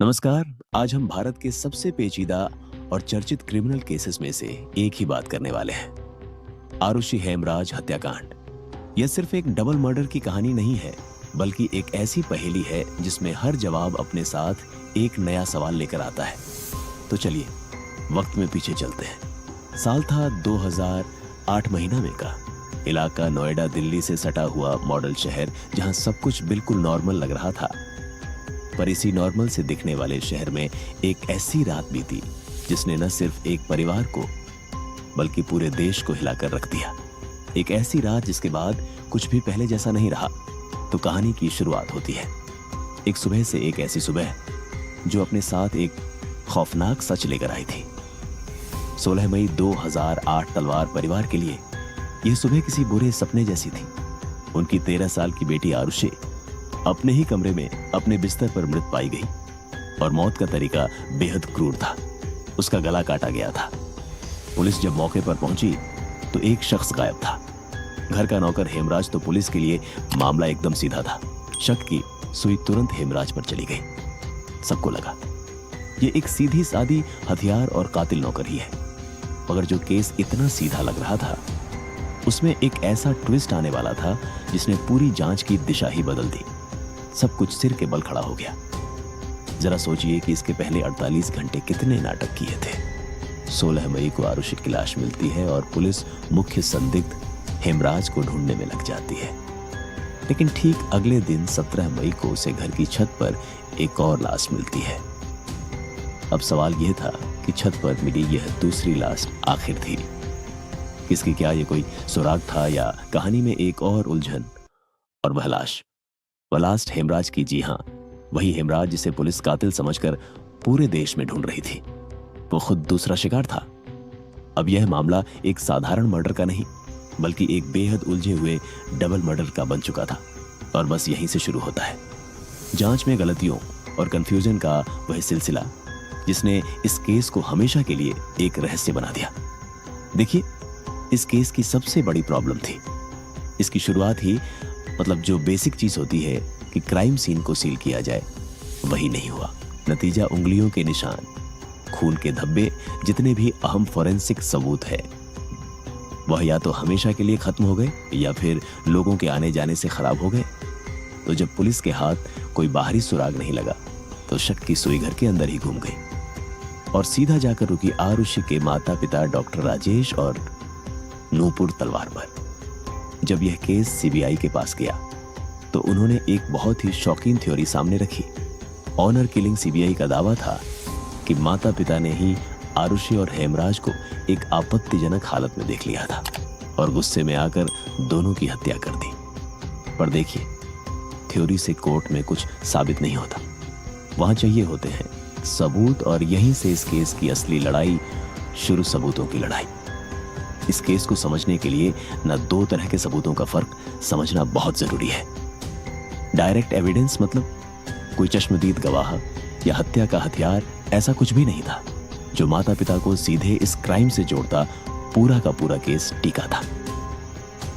नमस्कार। आज हम भारत के सबसे पेचीदा और चर्चित क्रिमिनल केसेस में से एक ही बात करने वाले हैं, आरुषि हेमराज हत्याकांड। यह सिर्फ एक डबल मर्डर की कहानी नहीं है, बल्कि एक ऐसी पहेली है जिसमें हर जवाब अपने साथ एक नया सवाल लेकर आता है। तो चलिए वक्त में पीछे चलते हैं। साल था 2008 महीना में का। इलाका नोएडा दिल्ली से सटा हुआ मॉडल शहर, जहां सब कुछ बिल्कुल नॉर्मल लग रहा था। पर इसी नॉर्मल से दिखने वाले शहर में एक ऐसी रात बीती जिसने न सिर्फ एक परिवार को बल्कि पूरे देश को हिलाकर रख दिया। एक ऐसी रात जिसके बाद कुछ भी पहले जैसा नहीं रहा। तो कहानी की शुरुआत होती है एक सुबह से, एक ऐसी सुबह जो अपने साथ एक खौफनाक सच लेकर आई थी। 16 मई 2008 तलवार परिवार के लिए यह सुबह किसी बुरे सपने जैसी थी। उनकी 13 साल की बेटी आरुषि अपने ही कमरे में अपने बिस्तर पर मृत पाई गई और मौत का तरीका बेहद क्रूर था। उसका गला काटा गया था। पुलिस जब मौके पर पहुंची तो एक शख्स गायब था। घर का नौकर हेमराज तो पुलिस के लिए मामला एकदम सीधा था। शक की सुई तुरंत हेमराज पर चली गई। सबको लगा ये एक सीधी सादी हथियार और कातिल नौकर ही है। मगर जो केस इतना सीधा लग रहा था उसमें एक ऐसा ट्विस्ट आने वाला था जिसने पूरी जांच की दिशा ही बदल दी। सब कुछ सिर के बल खड़ा हो गया। जरा सोचिए कि इसके पहले 48 घंटे कितने नाटक किए थे। 16 मई को आरुषि की लाश मिलती है और पुलिस मुख्य संदिग्ध हेमराज को ढूंढने में लग जाती है। लेकिन ठीक अगले दिन 17 मई को उसे घर की छत पर एक और लाश मिलती है। अब सवाल यह था कि छत पर मिली यह दूसरी लाश आखिर थी किसकी? क्या ये कोई सुराग था या कहानी में एक और उलझन? और वह लाश, वह लास्ट हेमराज की। जी हां, वही हेमराज जिसे पुलिस कातिल समझकर पूरे देश में ढूंढ रही थी। वो खुद दूसरा शिकार था। अब यह मामला एक साधारण मर्डर का नहीं बल्कि एक बेहद उलझे हुए डबल मर्डर का बन चुका था। और बस यहीं से शुरू होता है जांच में गलतियों और कंफ्यूजन का वह सिलसिला जिसने इस केस को हमेशा के लिए एक रहस्य बना दिया। देखिए, इस केस की सबसे बड़ी प्रॉब्लम थी इसकी शुरुआत ही, मतलब जो बेसिक चीज होती है कि क्राइम सीन को सील किया जाए, वही नहीं हुआ। नतीजा उंगलियों के निशान, खून के धब्बे, जितने भी अहम फोरेंसिक सबूत है वह या तो हमेशा के लिए खत्म हो गए या फिर लोगों के आने जाने से खराब हो गए। तो जब पुलिस के हाथ कोई बाहरी सुराग नहीं लगा तो शक की सुई घर के अंदर ही घूम गई और सीधा जाकर रुकी आरुषि के माता पिता डॉक्टर राजेश और नूपुर तलवार पर। जब यह केस सीबीआई के पास गया तो उन्होंने एक बहुत ही शौकीन थ्योरी सामने रखी। ऑनर किलिंग सीबीआई का दावा था कि माता पिता ने ही आरुषि और हेमराज को एक आपत्तिजनक हालत में देख लिया था और गुस्से में आकर दोनों की हत्या कर दी। पर देखिए, थ्योरी से कोर्ट में कुछ साबित नहीं होता। वहां चाहिए होते हैं सबूत, और यहीं से इस केस की असली लड़ाई शुरू, सबूतों की लड़ाई। इस केस को समझने के लिए न दो तरह के सबूतों का फर्क समझना बहुत जरूरी है। डायरेक्ट एविडेंस मतलब कोई चश्मदीद गवाह या हत्या का हथियार, ऐसा कुछ भी नहीं था जो माता पिता को सीधे इस क्राइम से जोड़ता पूरा का पूरा केस टिका था।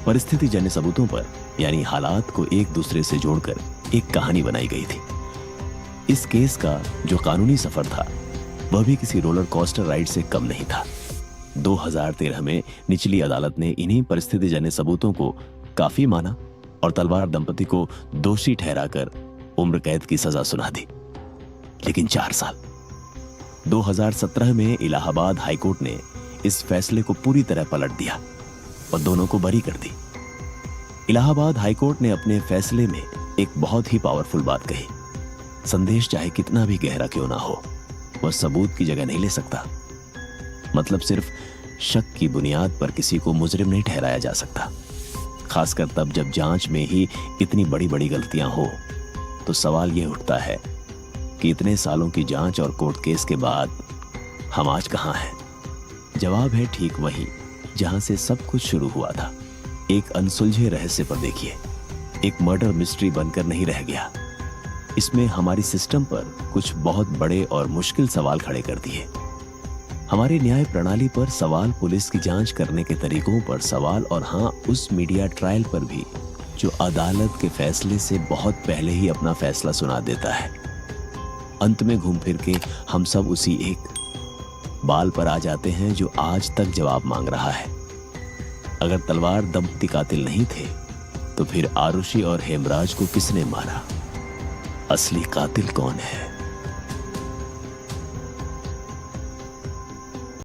परिस्थिति जन्य सबूतों पर, यानी हालात को एक दूसरे से जोड़कर एक कहानी बनाई गई थी। इस केस का जो कानूनी सफर था वह भी किसी रोलर कोस्टर राइड से कम नहीं था। 2013 में निचली अदालत ने इन्हीं परिस्थिति जन्य सबूतों को काफी माना और तलवार दंपति को दोषी ठहराकर उम्र कैद की सजा सुना दी। लेकिन 4 साल 2017 में इलाहाबाद हाईकोर्ट ने इस फैसले को पूरी तरह पलट दिया और दोनों को बरी कर दी। इलाहाबाद हाईकोर्ट ने अपने फैसले में एक बहुत ही पावरफुल बात कही। संदेश चाहे कितना भी गहरा क्यों ना हो, वह सबूत की जगह नहीं ले सकता। मतलब सिर्फ शक की बुनियाद पर किसी को मुजरिम नहीं ठहराया जा सकता, खासकर तब जब जांच में ही इतनी बड़ी बड़ी गलतियां हो। तो सवाल यह उठता है कि इतने सालों की जांच और कोर्ट केस के बाद हम आज कहां हैं? जवाब है ठीक वही जहां से सब कुछ शुरू हुआ था, एक अनसुलझे रहस्य पर। देखिए, एक मर्डर मिस्ट्री बनकर नहीं रह गया, इसमें हमारी सिस्टम पर कुछ बहुत बड़े और मुश्किल सवाल खड़े कर दिए। हमारी न्याय प्रणाली पर सवाल, पुलिस की जांच करने के तरीकों पर सवाल, और हाँ, उस मीडिया ट्रायल पर भी जो अदालत के फैसले से बहुत पहले ही अपना फैसला सुना देता है। अंत में घूम फिर के हम सब उसी एक बाल पर आ जाते हैं जो आज तक जवाब मांग रहा है। अगर तलवार दंपति कातिल नहीं थे तो फिर आरुषि और हेमराज को किसने मारा? असली कातिल कौन है?